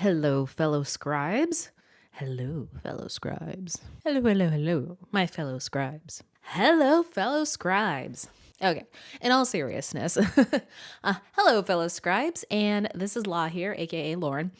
Hello, fellow scribes. Hello, fellow scribes. Hello, hello, hello, my fellow scribes. Hello, fellow scribes. Okay, in all seriousness, hello, fellow scribes, and this is Law here, aka Lauren.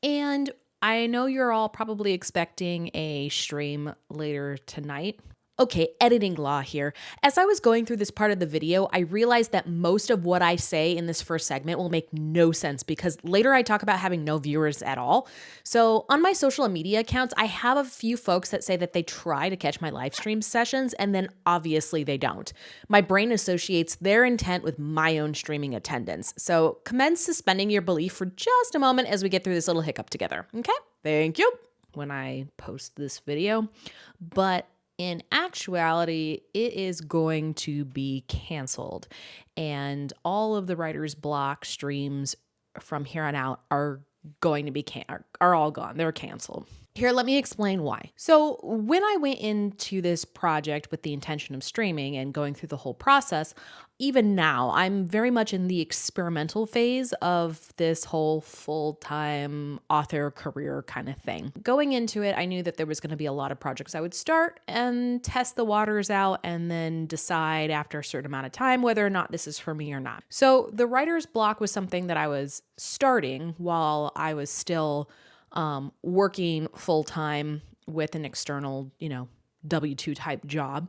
And I know you're all probably expecting a stream later tonight. Okay, editing law here. As I was going through this part of the video, I realized that most of what I say in this first segment will make no sense because later I talk about having no viewers at all. So on my social media accounts, I have a few folks that say that they try to catch my live stream sessions and then obviously they don't. My brain associates their intent with my own streaming attendance. So commence suspending your belief for just a moment as we get through this little hiccup together. Okay? Thank you. When I post this video. But in actuality, it is going to be canceled. And all of the writer's block streams from here on out are going to be are all gone. They're canceled. Here, let me explain why. So, when I went into this project with the intention of streaming and going through the whole process, even now, I'm very much in the experimental phase of this whole full-time author career kind of thing. Going into it, I knew that there was going to be a lot of projects I would start and test the waters out and then decide after a certain amount of time whether or not this is for me or not. So, the writer's block was something that I was starting while I was still working full time with an external, W-2 type job.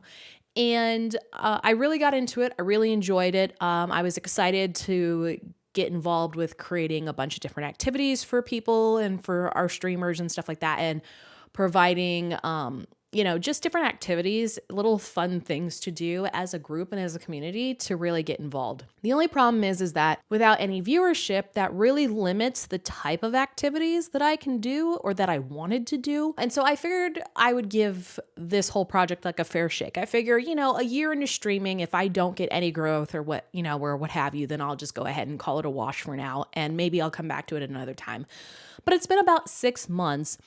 And I really got into it. I really enjoyed it. I was excited to get involved with creating a bunch of different activities for people and for our streamers and stuff like that, and providing just different activities, little fun things to do as a group and as a community to really get involved. The only problem is that without any viewership, that really limits the type of activities that I can do or that I wanted to do. And so I figured I would give this whole project like a fair shake. I figure, a year into streaming, if I don't get any growth or what have you, then I'll just go ahead and call it a wash for now. And maybe I'll come back to it another time. But it's been about 6 months.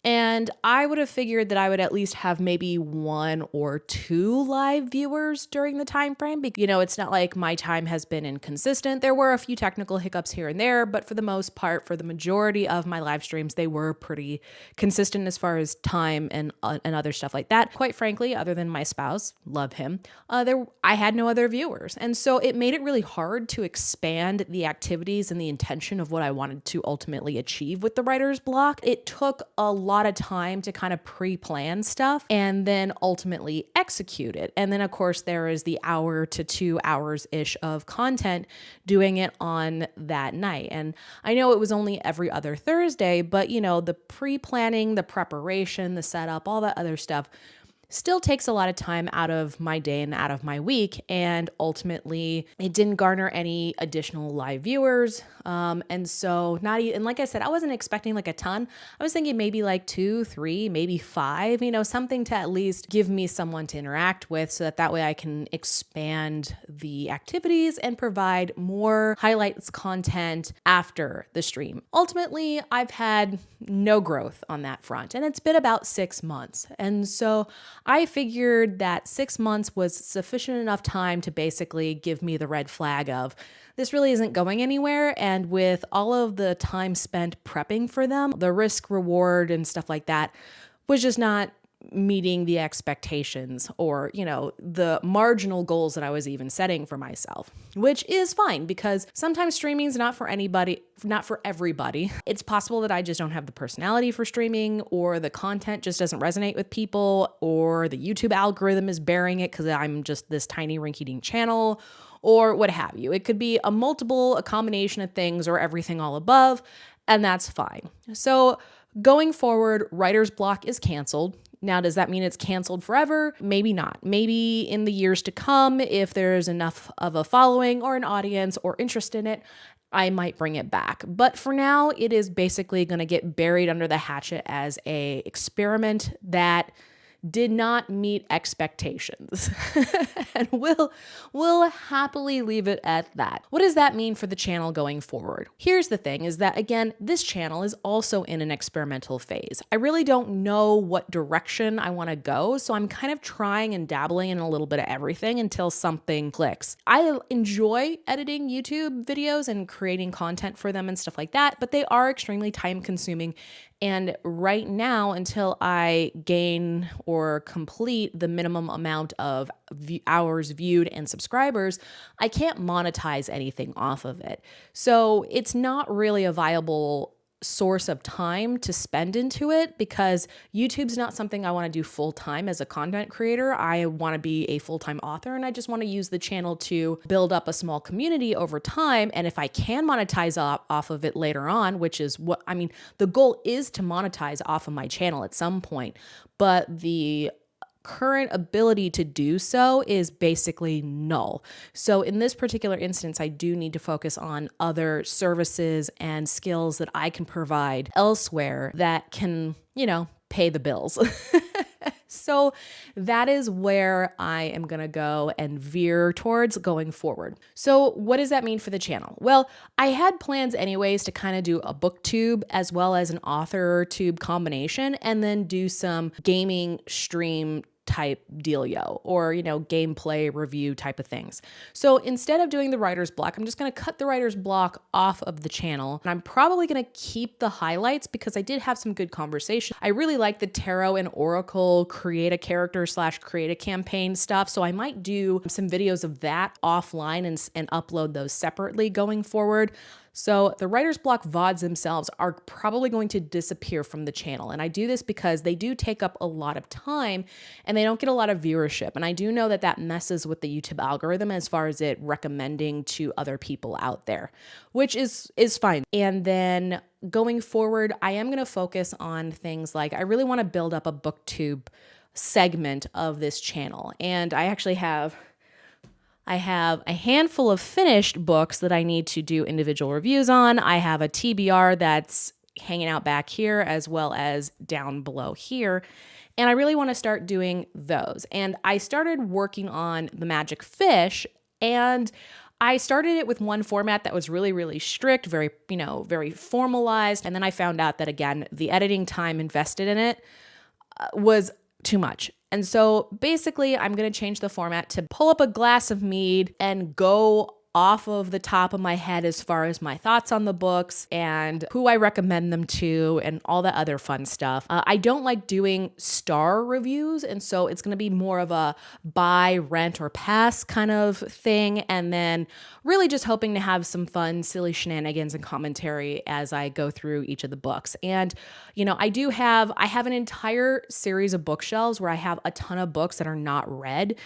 And I would have figured that I would at least have maybe 1 or 2 live viewers during the time frame. It's not like my time has been inconsistent. There were a few technical hiccups here and there, but for the most part, for the majority of my live streams, they were pretty consistent as far as time and other stuff like that. Quite frankly, other than my spouse, love him, I had no other viewers. And so it made it really hard to expand the activities and the intention of what I wanted to ultimately achieve with the writer's block. It took a lot of time to kind of pre-plan stuff and then ultimately execute it. And then of course there is the hour to 2 hours-ish of content doing it on that night. And I know it was only every other Thursday, but the pre-planning, the preparation, the setup, all that other stuff still takes a lot of time out of my day and out of my week. And ultimately, it didn't garner any additional live viewers. And so and like I said, I wasn't expecting like a ton. I was thinking maybe like 2, 3, maybe 5, something to at least give me someone to interact with so that way I can expand the activities and provide more highlights content after the stream. Ultimately, I've had no growth on that front, and it's been about 6 months. And so I figured that 6 months was sufficient enough time to basically give me the red flag of this really isn't going anywhere. And with all of the time spent prepping for them, the risk reward and stuff like that was just not meeting the expectations or, the marginal goals that I was even setting for myself, which is fine because sometimes streaming is not for everybody. It's possible that I just don't have the personality for streaming, or the content just doesn't resonate with people, or the YouTube algorithm is bearing it because I'm just this tiny rinky-dink channel, or what have you. It could be a combination of things, or everything all above, and that's fine. So going forward, writer's block is canceled. Now, does that mean it's canceled forever? Maybe not. Maybe in the years to come, if there's enough of a following or an audience or interest in it, I might bring it back. But for now, it is basically going to get buried under the hatchet as a experiment that did not meet expectations. And we'll happily leave it at that. What does that mean for the channel going forward? Here's the thing is that, again, this channel is also in an experimental phase. I really don't know what direction I want to go, so I'm kind of trying and dabbling in a little bit of everything until something clicks. I enjoy editing YouTube videos and creating content for them and stuff like that, but they are extremely time consuming. And right now, until I gain or complete the minimum amount of hours viewed and subscribers, I can't monetize anything off of it. So it's not really a viable source of time to spend into it because YouTube's not something I want to do full time as a content creator. I want to be a full-time author and I just want to use the channel to build up a small community over time. And if I can monetize off of it later on, which is what I mean, the goal is to monetize off of my channel at some point, but the current ability to do so is basically null. So in this particular instance, I do need to focus on other services and skills that I can provide elsewhere that can, pay the bills. So that is where I am going to go and veer towards going forward. So what does that mean for the channel? Well, I had plans anyways to kind of do a booktube as well as an author tube combination and then do some gaming stream type dealio or, gameplay review type of things. So instead of doing the writer's block, I'm just going to cut the writer's block off of the channel. And I'm probably going to keep the highlights because I did have some good conversation. I really like the tarot and oracle create a character / create a campaign stuff. So I might do some videos of that offline and upload those separately going forward. So the writer's block VODs themselves are probably going to disappear from the channel. And I do this because they do take up a lot of time and they don't get a lot of viewership. And I do know that that messes with the YouTube algorithm as far as it recommending to other people out there, which is fine. And then going forward, I am going to focus on things like I really want to build up a booktube segment of this channel. And I actually have a handful of finished books that I need to do individual reviews on. I have a TBR that's hanging out back here as well as down below here. And I really want to start doing those. And I started working on The Magic Fish, and I started it with one format that was really, really strict, very, very formalized. And then I found out that, again, the editing time invested in it was too much. And so basically, I'm going to change the format to pull up a glass of mead and go off of the top of my head as far as my thoughts on the books and who I recommend them to and all that other fun stuff. I don't like doing star reviews, and so it's going to be more of a buy, rent, or pass kind of thing, and then really just hoping to have some fun, silly shenanigans and commentary as I go through each of the books. And, I have an entire series of bookshelves where I have a ton of books that are not read.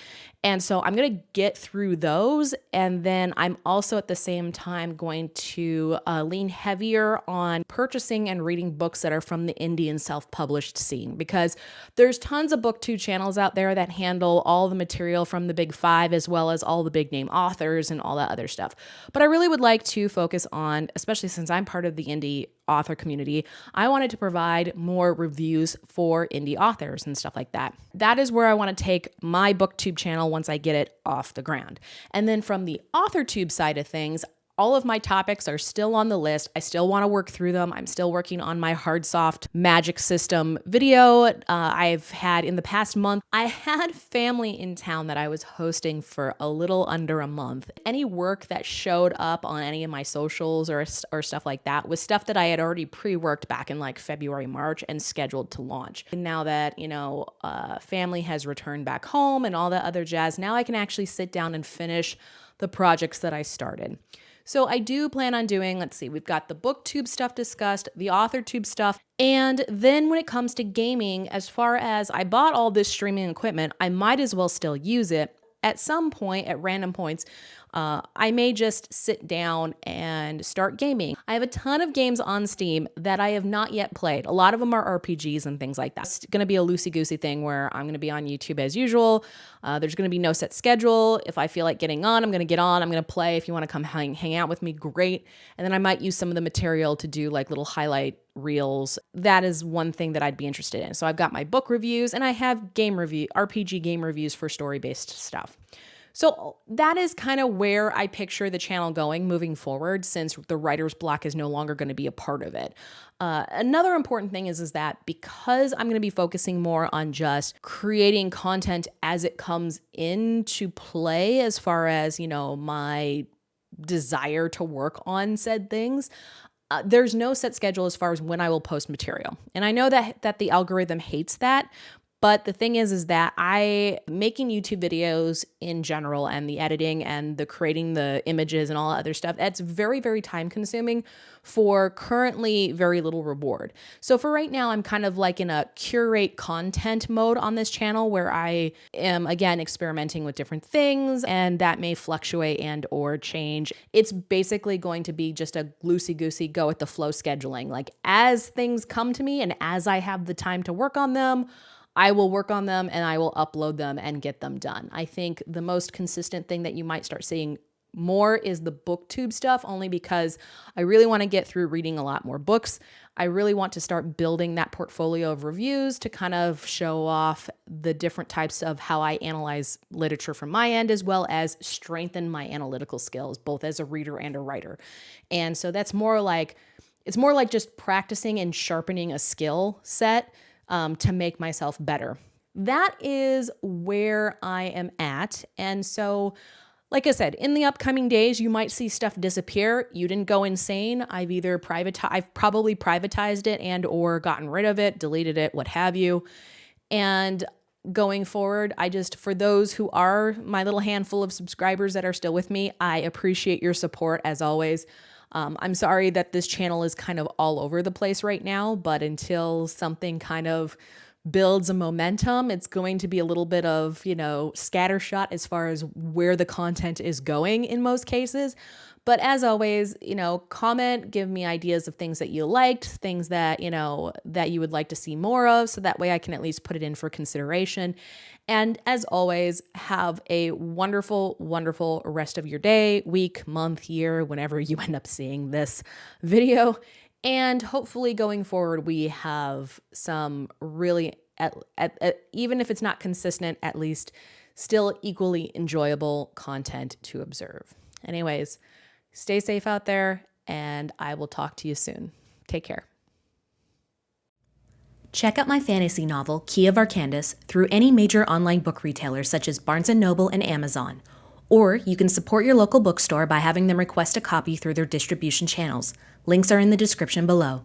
And so I'm going to get through those. And then I'm also at the same time going to lean heavier on purchasing and reading books that are from the indie and self-published scene, because there's tons of booktube channels out there that handle all the material from the big five as well as all the big name authors and all that other stuff. But I really would like to focus on, especially since I'm part of the indie author community, I wanted to provide more reviews for indie authors and stuff like that. That is where I want to take my booktube channel once I get it off the ground. And then from the authortube side of things, all of my topics are still on the list. I still want to work through them. I'm still working on my hard soft magic system video. I've had in the past month, I had family in town that I was hosting for a little under a month. Any work that showed up on any of my socials or stuff like that was stuff that I had already pre-worked back in like February, March and scheduled to launch. And now that, family has returned back home and all that other jazz, now I can actually sit down and finish the projects that I started. So I do plan on doing, we've got the booktube stuff discussed, the authortube stuff, and then when it comes to gaming, as far as I bought all this streaming equipment, I might as well still use it. At some point, at random points, I may just sit down and start gaming. I have a ton of games on Steam that I have not yet played. A lot of them are RPGs and things like that. It's going to be a loosey-goosey thing where I'm going to be on YouTube as usual. There's going to be no set schedule. If I feel like getting on, I'm going to get on. I'm going to play. If you want to come hang out with me, great. And then I might use some of the material to do like little highlight reels. That is one thing that I'd be interested in. So I've got my book reviews and I have RPG game reviews for story-based stuff. So that is kind of where I picture the channel going moving forward, since the writer's block is no longer going to be a part of it. Another important thing is that because I'm going to be focusing more on just creating content as it comes into play, as far as, my desire to work on said things, there's no set schedule as far as when I will post material. And I know that the algorithm hates that. But the thing is that making YouTube videos in general, and the editing and the creating the images and all that other stuff, that's very, very time consuming for currently very little reward. So for right now, I'm kind of like in a curate content mode on this channel, where I am, again, experimenting with different things, and that may fluctuate and or change. It's basically going to be just a loosey-goosey, go with the flow scheduling. Like, as things come to me and as I have the time to work on them, I will work on them and I will upload them and get them done. I think the most consistent thing that you might start seeing more is the Booktube stuff, only because I really want to get through reading a lot more books. I really want to start building that portfolio of reviews to kind of show off the different types of how I analyze literature from my end, as well as strengthen my analytical skills, both as a reader and a writer. And so it's more like just practicing and sharpening a skill set to make myself better. That is where I am at. And so, like I said, in the upcoming days, you might see stuff disappear. You didn't go insane. I've probably privatized it and or gotten rid of it, deleted it, what have you. And going forward, for those who are my little handful of subscribers that are still with me, I appreciate your support as always. I'm sorry that this channel is kind of all over the place right now, but until something kind of builds a momentum, it's going to be a little bit of, scattershot as far as where the content is going in most cases. But as always, comment, give me ideas of things that you liked, things that, that you would like to see more of, so that way I can at least put it in for consideration. And as always, have a wonderful, wonderful rest of your day, week, month, year, whenever you end up seeing this video. And hopefully going forward, we have some really, even if it's not consistent, at least still equally enjoyable content to observe. Anyways, stay safe out there, and I will talk to you soon. Take care. Check out my fantasy novel, Key of Arcandus, through any major online book retailer such as Barnes & Noble and Amazon. Or you can support your local bookstore by having them request a copy through their distribution channels. Links are in the description below.